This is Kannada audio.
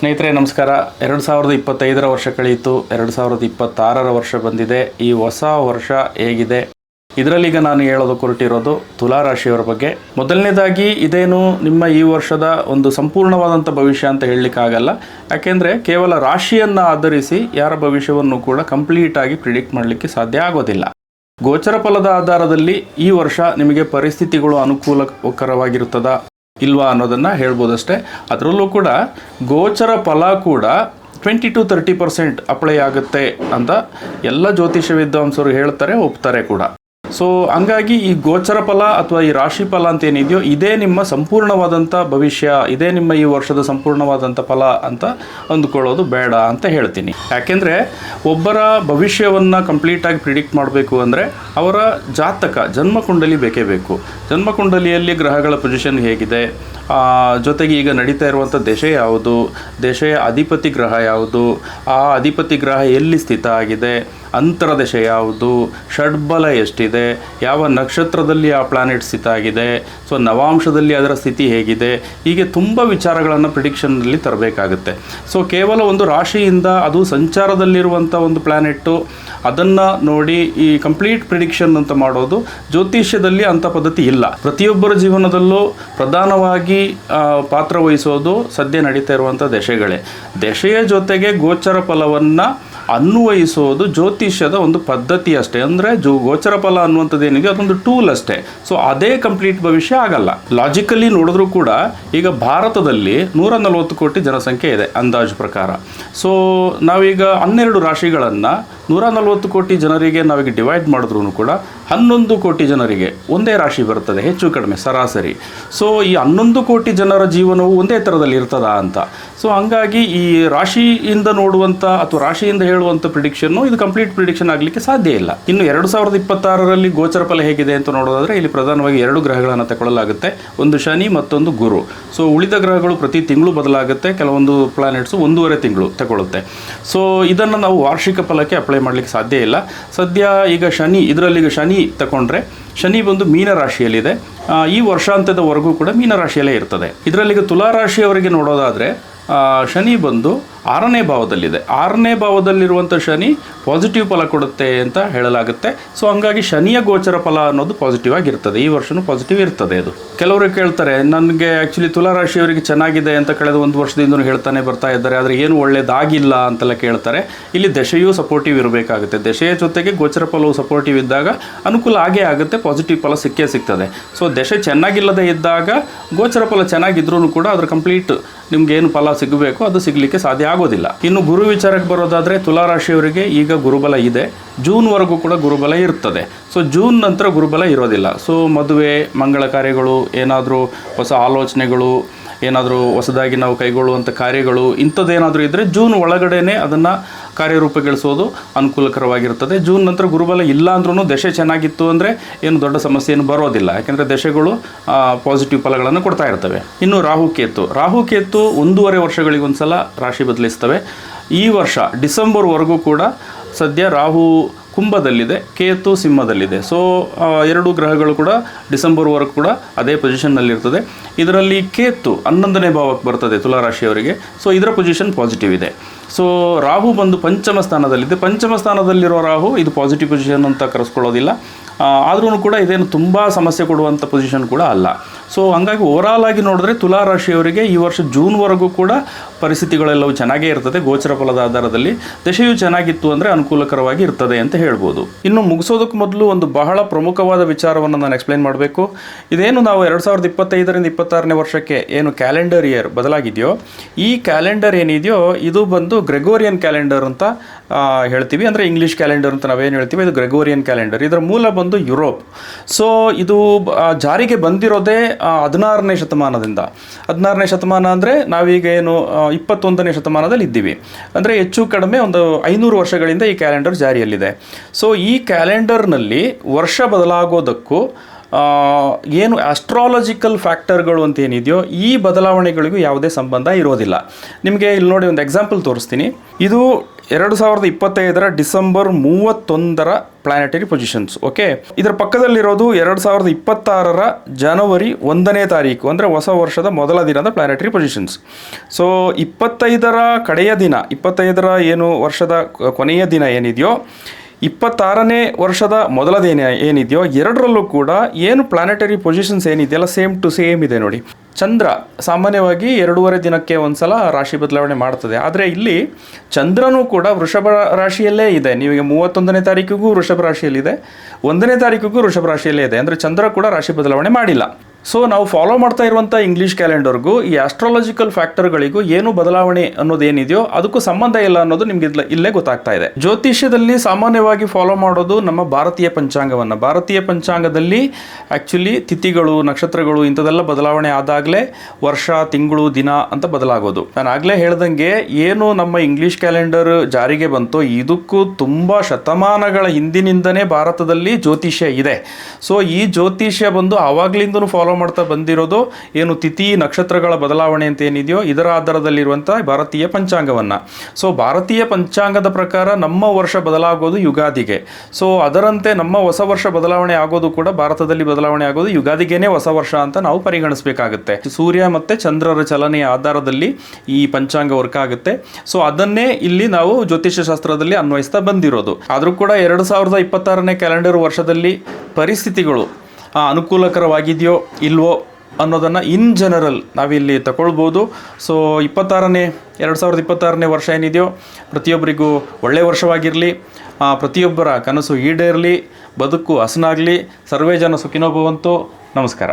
ಸ್ನೇಹಿತರೆ ನಮಸ್ಕಾರ. 2025ರ ವರ್ಷ ಕಳೆಯಿತು, 2026ರ ವರ್ಷ ಬಂದಿದೆ. ಈ ಹೊಸ ವರ್ಷ ಹೇಗಿದೆ ಇದರಲ್ಲೀಗ ನಾನು ಹೇಳೋದು ಹೊರಟಿರೋದು ತುಲಾ ರಾಶಿಯವರ ಬಗ್ಗೆ. ಮೊದಲನೇದಾಗಿ ಇದೇನು ನಿಮ್ಮ ಈ ವರ್ಷದ ಒಂದು ಸಂಪೂರ್ಣವಾದಂಥ ಭವಿಷ್ಯ ಅಂತ ಹೇಳಲಿಕ್ಕಾಗಲ್ಲ. ಯಾಕೆಂದರೆ ಕೇವಲ ರಾಶಿಯನ್ನು ಆಧರಿಸಿ ಯಾರ ಭವಿಷ್ಯವನ್ನು ಕೂಡ ಕಂಪ್ಲೀಟಾಗಿ ಪ್ರಿಡಿಕ್ಟ್ ಮಾಡಲಿಕ್ಕೆ ಸಾಧ್ಯ ಆಗೋದಿಲ್ಲ. ಗೋಚರ ಫಲದ ಆಧಾರದಲ್ಲಿ ಈ ವರ್ಷ ನಿಮಗೆ ಪರಿಸ್ಥಿತಿಗಳು ಅನುಕೂಲಕರವಾಗಿರುತ್ತದಾ ಇಲ್ವಾ ಅನ್ನೋದನ್ನು ಹೇಳ್ಬೋದಷ್ಟೇ. ಅದರಲ್ಲೂ ಕೂಡ ಗೋಚರ ಫಲ ಕೂಡ 20-30% ಅಪ್ಲೈ ಆಗುತ್ತೆ ಅಂತ ಎಲ್ಲ ಜ್ಯೋತಿಷ್ಯ ವಿದ್ವಾಂಸರು ಹೇಳ್ತಾರೆ, ಒಪ್ತಾರೆ ಕೂಡ. ಸೊ ಹಂಗಾಗಿ ಈ ಗೋಚರ ಫಲ ಅಥವಾ ಈ ರಾಶಿ ಫಲ ಅಂತ ಏನಿದೆಯೋ ಇದೇ ನಿಮ್ಮ ಸಂಪೂರ್ಣವಾದಂಥ ಭವಿಷ್ಯ, ಇದೇ ನಿಮ್ಮ ಈ ವರ್ಷದ ಸಂಪೂರ್ಣವಾದಂಥ ಫಲ ಅಂತ ಅಂದ್ಕೊಳ್ಳೋದು ಬೇಡ ಅಂತ ಹೇಳ್ತೀನಿ. ಯಾಕೆಂದರೆ ಒಬ್ಬರ ಭವಿಷ್ಯವನ್ನು ಕಂಪ್ಲೀಟಾಗಿ ಪ್ರಿಡಿಕ್ಟ್ ಮಾಡಬೇಕು ಅಂದರೆ ಅವರ ಜಾತಕ ಜನ್ಮಕುಂಡಲಿ ಬೇಕೇ ಬೇಕು. ಜನ್ಮಕುಂಡಲಿಯಲ್ಲಿ ಗ್ರಹಗಳ ಪೊಸಿಷನ್ ಹೇಗಿದೆ, ಜೊತೆಗೆ ಈಗ ನಡೀತಾ ಇರುವಂಥ ದಶೆ ಯಾವುದು, ದಶೆಯ ಅಧಿಪತಿ ಗ್ರಹ ಯಾವುದು, ಆ ಅಧಿಪತಿ ಗ್ರಹ ಎಲ್ಲಿ ಸ್ಥಿತ ಆಗಿದೆ, ಅಂತರದಶೆ ಯಾವುದು, ಷಡ್ಬಲ ಎಷ್ಟಿದೆ, ಯಾವ ನಕ್ಷತ್ರದಲ್ಲಿ ಆ ಪ್ಲಾನೆಟ್ ಸ್ಥಿತ ಆಗಿದೆ, ಸೊ ನವಾಂಶದಲ್ಲಿ ಅದರ ಸ್ಥಿತಿ ಹೇಗಿದೆ, ಹೀಗೆ ತುಂಬ ವಿಚಾರಗಳನ್ನು ಪ್ರಿಡಿಕ್ಷನ್ನಲ್ಲಿ ತರಬೇಕಾಗುತ್ತೆ. ಸೊ ಕೇವಲ ಒಂದು ರಾಶಿಯಿಂದ ಅದು ಸಂಚಾರದಲ್ಲಿರುವಂಥ ಒಂದು ಪ್ಲಾನೆಟ್ಟು ಅದನ್ನು ನೋಡಿ ಈ ಕಂಪ್ಲೀಟ್ ಪ್ರಿಡಿಕ್ಷನ್ ಅಂತ ಮಾಡೋದು ಜ್ಯೋತಿಷ್ಯದಲ್ಲಿ ಅಂಥ ಪದ್ಧತಿ ಇಲ್ಲ. ಪ್ರತಿಯೊಬ್ಬರ ಜೀವನದಲ್ಲೂ ಪ್ರಧಾನವಾಗಿ ಪಾತ್ರ ವಹಿಸೋದು ಸದ್ಯ ನಡೀತಾ ಇರುವಂಥ ದಶೆಗಳೇ. ದಶೆಯ ಜೊತೆಗೆ ಗೋಚರ ಫಲವನ್ನು ಅನ್ವಯಿಸೋದು ಜ್ಯೋತಿಷ್ಯದ ಒಂದು ಪದ್ಧತಿ ಅಷ್ಟೇ. ಅಂದರೆ ಗೋಚರ ಫಲ ಅನ್ನುವಂಥದ್ದು ಏನಿದೆ ಅದೊಂದು ಟೂಲ್ ಅಷ್ಟೇ. ಸೊ ಅದೇ ಕಂಪ್ಲೀಟ್ ಭವಿಷ್ಯ ಆಗಲ್ಲ. ಲಾಜಿಕಲಿ ನೋಡಿದ್ರೂ ಕೂಡ ಈಗ ಭಾರತದಲ್ಲಿ 140 ಕೋಟಿ ಜನಸಂಖ್ಯೆ ಇದೆ ಅಂದಾಜು ಪ್ರಕಾರ. ಸೊ ನಾವೀಗ 12 ರಾಶಿಗಳನ್ನು 140 ಕೋಟಿ ಜನರಿಗೆ ನಾವೀಗ ಡಿವೈಡ್ ಮಾಡಿದ್ರೂ ಕೂಡ 11 ಕೋಟಿ ಜನರಿಗೆ ಒಂದೇ ರಾಶಿ ಬರ್ತದೆ, ಹೆಚ್ಚು ಕಡಿಮೆ ಸರಾಸರಿ. ಸೊ ಈ 11 ಕೋಟಿ ಜನರ ಜೀವನವು ಒಂದೇ ಥರದಲ್ಲಿ ಇರ್ತದ ಅಂತ. ಸೊ ಹಂಗಾಗಿ ಈ ರಾಶಿಯಿಂದ ನೋಡುವಂಥ ಅಥವಾ ರಾಶಿಯಿಂದ ಹೇಳುವಂಥ ಪ್ರಿಡಿಕ್ಷನ್ನು ಇದು ಕಂಪ್ಲೀಟ್ ಪ್ರಿಡಿಕ್ಷನ್ ಆಗಲಿಕ್ಕೆ ಸಾಧ್ಯ ಇಲ್ಲ. ಇನ್ನು 2026ರಲ್ಲಿ ಗೋಚರ ಫಲ ಹೇಗಿದೆ ಅಂತ ನೋಡೋದಾದರೆ ಇಲ್ಲಿ ಪ್ರಧಾನವಾಗಿ 2 ಗ್ರಹಗಳನ್ನು ತಗೊಳ್ಳಲಾಗುತ್ತೆ, ಒಂದು ಶನಿ ಮತ್ತೊಂದು ಗುರು. ಸೊ ಉಳಿದ ಗ್ರಹಗಳು ಪ್ರತಿ ತಿಂಗಳು ಬದಲಾಗುತ್ತೆ, ಕೆಲವೊಂದು ಪ್ಲಾನೆಟ್ಸು 1.5 ತಿಂಗಳು ತಗೊಳ್ಳುತ್ತೆ. ಸೊ ಇದನ್ನು ನಾವು ವಾರ್ಷಿಕ ಫಲಕ್ಕೆ ಅಪ್ಲೈ ಮಾಡಲಿಕ್ಕೆ ಸಾಧ್ಯ ಇಲ್ಲ. ಸದ್ಯ ಈಗ ಶನಿ, ಇದರಲ್ಲೀಗ ಶನಿ ತಗೊಂಡ್ರೆ ಶನಿ ಬಂದು ಮೀನ ರಾಶಿಯಲ್ಲಿದೆ. ಈ ವರ್ಷಾಂತ್ಯದವರೆಗೂ ಕೂಡ ಮೀನ ರಾಶಿಯಲ್ಲೇ ಇರ್ತದೆ. ಇದರಲ್ಲೀಗ ತುಲಾ ರಾಶಿಯವರಿಗೆ ನೋಡೋದಾದರೆ ಶನಿ ಬಂದು 6ನೇ ಭಾವದಲ್ಲಿದೆ. 6ನೇ ಭಾವದಲ್ಲಿರುವಂಥ ಶನಿ ಪಾಸಿಟಿವ್ ಫಲ ಕೊಡುತ್ತೆ ಅಂತ ಹೇಳಲಾಗುತ್ತೆ. ಸೊ ಹಂಗಾಗಿ ಶನಿಯ ಗೋಚರ ಫಲ ಅನ್ನೋದು ಪಾಸಿಟಿವ್ ಆಗಿರ್ತದೆ, ಈ ವರ್ಷವೂ ಪಾಸಿಟಿವ್ ಇರ್ತದೆ. ಅದು ಕೆಲವರು ಕೇಳ್ತಾರೆ, ನನಗೆ ಆ್ಯಕ್ಚುಲಿ ತುಲಾ ರಾಶಿಯವರಿಗೆ ಚೆನ್ನಾಗಿದೆ ಅಂತ ಕಳೆದ 1 ವರ್ಷದಿಂದ ಹೇಳ್ತಾನೆ ಬರ್ತಾ ಇದ್ದಾರೆ, ಆದರೆ ಏನು ಒಳ್ಳೆಯದಾಗಿಲ್ಲ ಅಂತೆಲ್ಲ ಕೇಳ್ತಾರೆ. ಇಲ್ಲಿ ದಶೆಯೂ ಸಪೋರ್ಟಿವ್ ಇರಬೇಕಾಗುತ್ತೆ. ದಶೆಯ ಜೊತೆಗೆ ಗೋಚರ ಫಲವು ಸಪೋರ್ಟಿವ್ ಇದ್ದಾಗ ಅನುಕೂಲ ಆಗೇ ಆಗುತ್ತೆ, ಪಾಸಿಟಿವ್ ಫಲ ಸಿಕ್ಕೇ ಸಿಗ್ತದೆ. ಸೊ ದಶೆ ಚೆನ್ನಾಗಿಲ್ಲದೆ ಇದ್ದಾಗ ಗೋಚರ ಫಲ ಚೆನ್ನಾಗಿದ್ರೂ ಕೂಡ ಅದ್ರ ಕಂಪ್ಲೀಟ್ ನಿಮ್ಗೇನು ಫಲ ಸಿಗಬೇಕು ಅದು ಸಿಗಲಿಕ್ಕೆ ಸಾಧ್ಯ ಆಗೋದಿಲ್ಲ. ಇನ್ನು ಗುರು ವಿಚಾರಕ್ಕೆ ಬರೋದಾದರೆ ತುಲಾ ರಾಶಿಯವರಿಗೆ ಈಗ ಗುರುಬಲ ಇದೆ, ಜೂನ್ವರೆಗೂ ಕೂಡ ಗುರುಬಲ ಇರ್ತದೆ. ಸೊ ಜೂನ್ ನಂತರ ಗುರುಬಲ ಇರೋದಿಲ್ಲ. ಸೊ ಮದುವೆ, ಮಂಗಳ ಕಾರ್ಯಗಳು, ಏನಾದರೂ ಹೊಸ ಆಲೋಚನೆಗಳು, ಏನಾದರೂ ಹೊಸದಾಗಿ ನಾವು ಕೈಗೊಳ್ಳುವಂಥ ಕಾರ್ಯಗಳು ಇಂಥದ್ದೇನಾದರೂ ಇದ್ದರೆ ಜೂನ್ ಒಳಗಡೆನೇ ಅದನ್ನು ಕಾರ್ಯರೂಪಗೊಳಿಸೋದು ಅನುಕೂಲಕರವಾಗಿರ್ತದೆ. ಜೂನ್ ನಂತರ ಗುರುಬಲ ಇಲ್ಲ ಅಂದ್ರೂ ದಶೆ ಚೆನ್ನಾಗಿತ್ತು ಅಂದರೆ ಏನು ದೊಡ್ಡ ಸಮಸ್ಯೆ ಏನು ಬರೋದಿಲ್ಲ, ಯಾಕೆಂದರೆ ದಶೆಗಳು ಪಾಸಿಟಿವ್ ಫಲಗಳನ್ನು ಕೊಡ್ತಾ ಇರ್ತವೆ. ಇನ್ನು ರಾಹುಕೇತು 1.5 ವರ್ಷಗಳಿಗೊಂದು ಸಲ ರಾಶಿ ಬದಲಿಸ್ತವೆ. ಈ ವರ್ಷ ಡಿಸೆಂಬರ್ವರೆಗೂ ಕೂಡ ಸದ್ಯ ರಾಹು ಕುಂಭದಲ್ಲಿದೆ, ಕೇತು ಸಿಂಹದಲ್ಲಿದೆ. ಸೊ 2 ಗ್ರಹಗಳು ಕೂಡ ಡಿಸೆಂಬರ್ವರೆಗೂ ಕೂಡ ಅದೇ ಪೊಸಿಷನ್ನಲ್ಲಿರ್ತದೆ. ಇದರಲ್ಲಿ ಕೇತು 11ನೇ ಭಾವಕ್ಕೆ ಬರ್ತದೆ ತುಲಾ ರಾಶಿಯವರಿಗೆ. ಸೊ ಇದರ ಪೊಸಿಷನ್ ಪಾಸಿಟಿವ್ ಇದೆ. ಸೊ ರಾಹು ಬಂದು ಪಂಚಮ ಸ್ಥಾನದಲ್ಲಿದೆ. ಪಂಚಮ ಸ್ಥಾನದಲ್ಲಿರೋ ರಾಹು ಇದು ಪಾಸಿಟಿವ್ ಪೊಸಿಷನ್ ಅಂತ ಕರೆಸ್ಕೊಳ್ಳೋದಿಲ್ಲ, ಆದ್ರೂ ಕೂಡ ಇದೇನು ತುಂಬ ಸಮಸ್ಯೆ ಕೊಡುವಂಥ ಪೊಸಿಷನ್ ಕೂಡ ಅಲ್ಲ. ಸೊ ಹಂಗಾಗಿ ಓವರಾಲ್ ಆಗಿ ನೋಡಿದ್ರೆ ತುಲಾ ರಾಶಿಯವರಿಗೆ ಈ ವರ್ಷ ಜೂನ್ವರೆಗೂ ಕೂಡ ಪರಿಸ್ಥಿತಿಗಳೆಲ್ಲವೂ ಚೆನ್ನಾಗೇ ಇರ್ತದೆ. ಗೋಚರ ಫಲದ ಆಧಾರದಲ್ಲಿ ದಶೆಯು ಚೆನ್ನಾಗಿತ್ತು ಅಂದರೆ ಅನುಕೂಲಕರವಾಗಿ ಇರ್ತದೆ ಅಂತ ಹೇಳ್ಬೋದು. ಇನ್ನು ಮುಗಿಸೋದಕ್ಕೆ ಮೊದಲು ಒಂದು ಬಹಳ ಪ್ರಮುಖವಾದ ವಿಚಾರವನ್ನು ನಾನು ಎಕ್ಸ್ಪ್ಲೈನ್ ಮಾಡಬೇಕು. ಇದೇನು ನಾವು 2025ರಿಂದ 26ನೇ ವರ್ಷಕ್ಕೆ ಏನು ಕ್ಯಾಲೆಂಡರ್ ಇಯರ್ ಬದಲಾಗಿದೆಯೋ, ಈ ಕ್ಯಾಲೆಂಡರ್ ಏನಿದೆಯೋ ಇದು ಬಂದು ಗ್ರೆಗೋರಿಯನ್ ಕ್ಯಾಲೆಂಡರ್ ಅಂತ ಹೇಳ್ತೀವಿ. ಅಂದರೆ ಇಂಗ್ಲೀಷ್ ಕ್ಯಾಲೆಂಡರ್ ಅಂತ ನಾವೇನು ಹೇಳ್ತೀವಿ, ಇದು ಗ್ರೆಗೋರಿಯನ್ ಕ್ಯಾಲೆಂಡರ್. ಇದರ ಮೂಲ ಬಂದು ಯುರೋಪ್. ಸೊ ಇದು ಜಾರಿಗೆ ಬಂದಿರೋದೇ 16ನೇ ಶತಮಾನದಿಂದ. 16ನೇ ಶತಮಾನ ಅಂದರೆ ನಾವೀಗ ಏನು 21ನೇ ಶತಮಾನದಲ್ಲಿ ಇದ್ದೀವಿ. ಅಂದರೆ ಹೆಚ್ಚು ಕಡಿಮೆ ಒಂದು 500 ವರ್ಷಗಳಿಂದ ಈ ಕ್ಯಾಲೆಂಡರ್ ಜಾರಿಯಲ್ಲಿದೆ. ಸೊ ಈ ಕ್ಯಾಲೆಂಡರ್ನಲ್ಲಿ ವರ್ಷ ಬದಲಾಗೋದಕ್ಕೂ ಏನು ಆಸ್ಟ್ರಾಲಜಿಕಲ್ ಫ್ಯಾಕ್ಟರ್ಗಳು ಅಂತ ಏನಿದೆಯೋ ಈ ಬದಲಾವಣೆಗಳಿಗೂ ಯಾವುದೇ ಸಂಬಂಧ ಇರೋದಿಲ್ಲ. ನಿಮಗೆ ಇಲ್ಲಿ ನೋಡಿ ಒಂದು ಎಕ್ಸಾಂಪಲ್ ತೋರಿಸ್ತೀನಿ. ಇದು 2025 ಡಿಸೆಂಬರ್ 31 ಪ್ಲಾನೆಟರಿ ಪೊಸಿಷನ್ಸ್. ಓಕೆ, ಇದರ ಪಕ್ಕದಲ್ಲಿರೋದು 2026 ಜನವರಿ 1ನೇ ತಾರೀಕು, ಅಂದರೆ ಹೊಸ ವರ್ಷದ ಮೊದಲ ದಿನದ ಪ್ಲಾನೆಟರಿ ಪೊಸಿಷನ್ಸ್. ಸೊ 25ರ ಕಡೆಯ ದಿನ, 25ರ ಏನು ವರ್ಷದ ಕೊನೆಯ ದಿನ ಏನಿದೆಯೋ, 26ನೇ ವರ್ಷದ ಮೊದಲ ದಿನ ಏನಿದೆಯೋ, ಎರಡರಲ್ಲೂ ಕೂಡ ಏನು ಪ್ಲಾನೆಟರಿ ಪೊಸಿಷನ್ಸ್ ಏನಿದೆಯಲ್ಲ ಸೇಮ್ ಟು ಸೇಮ್ ಇದೆ ನೋಡಿ. ಚಂದ್ರ ಸಾಮಾನ್ಯವಾಗಿ 2.5 ದಿನಕ್ಕೆ ಒಂದ್ಸಲ ರಾಶಿ ಬದಲಾವಣೆ ಮಾಡ್ತದೆ, ಆದರೆ ಇಲ್ಲಿ ಚಂದ್ರನೂ ಕೂಡ ವೃಷಭ ರಾಶಿಯಲ್ಲೇ ಇದೆ. ನೀವೀಗ 31ನೇ ತಾರೀಕಿಗೂ ವೃಷಭ ರಾಶಿಯಲ್ಲಿದೆ, 1ನೇ ತಾರೀಕಿಗೂ ವೃಷಭ ರಾಶಿಯಲ್ಲೇ ಇದೆ, ಅಂದರೆ ಚಂದ್ರ ಕೂಡ ರಾಶಿ ಬದಲಾವಣೆ ಮಾಡಿಲ್ಲ. ಸೊ ನಾವು ಫಾಲೋ ಮಾಡ್ತಾ ಇರುವಂಥ ಇಂಗ್ಲೀಷ್ ಕ್ಯಾಲೆಂಡರ್ಗೂ ಈ ಆಸ್ಟ್ರಾಲಜಿಕಲ್ ಫ್ಯಾಕ್ಟರ್ಗಳಿಗೂ ಏನು ಬದಲಾವಣೆ ಅನ್ನೋದೇನಿದೆಯೋ ಅದಕ್ಕೂ ಸಂಬಂಧ ಇಲ್ಲ ಅನ್ನೋದು ನಿಮ್ಗೆ ಇಲ್ಲೇ ಗೊತ್ತಾಗ್ತಾ ಇದೆ. ಜ್ಯೋತಿಷ್ಯದಲ್ಲಿ ಸಾಮಾನ್ಯವಾಗಿ ಫಾಲೋ ಮಾಡೋದು ನಮ್ಮ ಭಾರತೀಯ ಪಂಚಾಂಗವನ್ನು. ಭಾರತೀಯ ಪಂಚಾಂಗದಲ್ಲಿ ಆ್ಯಕ್ಚುಲಿ ತಿಥಿಗಳು, ನಕ್ಷತ್ರಗಳು ಇಂಥದೆಲ್ಲ ಬದಲಾವಣೆ ಆದಾಗಲೇ ವರ್ಷ, ತಿಂಗಳು, ದಿನ ಅಂತ ಬದಲಾಗೋದು. ನಾನು ಆಗಲೇ ಹೇಳ್ದಂಗೆ ಏನು ನಮ್ಮ ಇಂಗ್ಲೀಷ್ ಕ್ಯಾಲೆಂಡರ್ ಜಾರಿಗೆ ಬಂತೋ ಇದಕ್ಕೂ ತುಂಬ ಶತಮಾನಗಳ ಹಿಂದಿನಿಂದನೇ ಭಾರತದಲ್ಲಿ ಜ್ಯೋತಿಷ್ಯ ಇದೆ. ಸೊ ಈ ಜ್ಯೋತಿಷ್ಯ ಬಂದು ಆವಾಗಲಿಂದನೂ ಫಾಲೋ ಮಾಡ್ತಾ ಬಂದಿರೋದು ಏನು ತಿಥಿ ನಕ್ಷತ್ರಗಳ ಬದಲಾವಣೆ ಅಂತ ಏನಿದೆಯೋ ಇದರ ಆಧಾರದಲ್ಲಿರುವಂಥ ಭಾರತೀಯ ಪಂಚಾಂಗವನ್ನು. ಸೊ ಭಾರತೀಯ ಪಂಚಾಂಗದ ಪ್ರಕಾರ ನಮ್ಮ ವರ್ಷ ಬದಲಾಗೋದು ಯುಗಾದಿಗೆ. ಸೊ ಅದರಂತೆ ನಮ್ಮ ಹೊಸ ವರ್ಷ ಬದಲಾವಣೆ ಆಗೋದು ಕೂಡ ಭಾರತದಲ್ಲಿ ಬದಲಾವಣೆ ಆಗೋದು ಯುಗಾದಿಗೇನೆ ಹೊಸ ವರ್ಷ ಅಂತ ನಾವು ಪರಿಗಣಿಸಬೇಕಾಗುತ್ತೆ. ಸೂರ್ಯ ಮತ್ತು ಚಂದ್ರರ ಚಲನೆಯ ಆಧಾರದಲ್ಲಿ ಈ ಪಂಚಾಂಗ ವರ್ಕ್ ಆಗುತ್ತೆ. ಸೊ ಅದನ್ನೇ ಇಲ್ಲಿ ನಾವು ಜ್ಯೋತಿಷ್ಯ ಶಾಸ್ತ್ರದಲ್ಲಿ ಅನ್ವಯಿಸ್ತಾ ಬಂದಿರೋದು. ಆದರೂ ಕೂಡ 2026ನೇ ಕ್ಯಾಲೆಂಡರ್ ವರ್ಷದಲ್ಲಿ ಪರಿಸ್ಥಿತಿಗಳು ಅನುಕೂಲಕರವಾಗಿದೆಯೋ ಇಲ್ವೋ ಅನ್ನೋದನ್ನು ಇನ್ ಜನರಲ್ ನಾವಿಲ್ಲಿ ತಗೊಳ್ಬೋದು. ಸೊ 2026ನೇ ವರ್ಷ ಏನಿದೆಯೋ ಪ್ರತಿಯೊಬ್ಬರಿಗೂ ಒಳ್ಳೆಯ ವರ್ಷವಾಗಿರಲಿ, ಪ್ರತಿಯೊಬ್ಬರ ಕನಸು ಈಡೇರಲಿ, ಬದುಕು ಹಸನಾಗಲಿ. ಸರ್ವೇ ಜನ ಸುಖಿನೋ ಭವಂತು. ನಮಸ್ಕಾರ.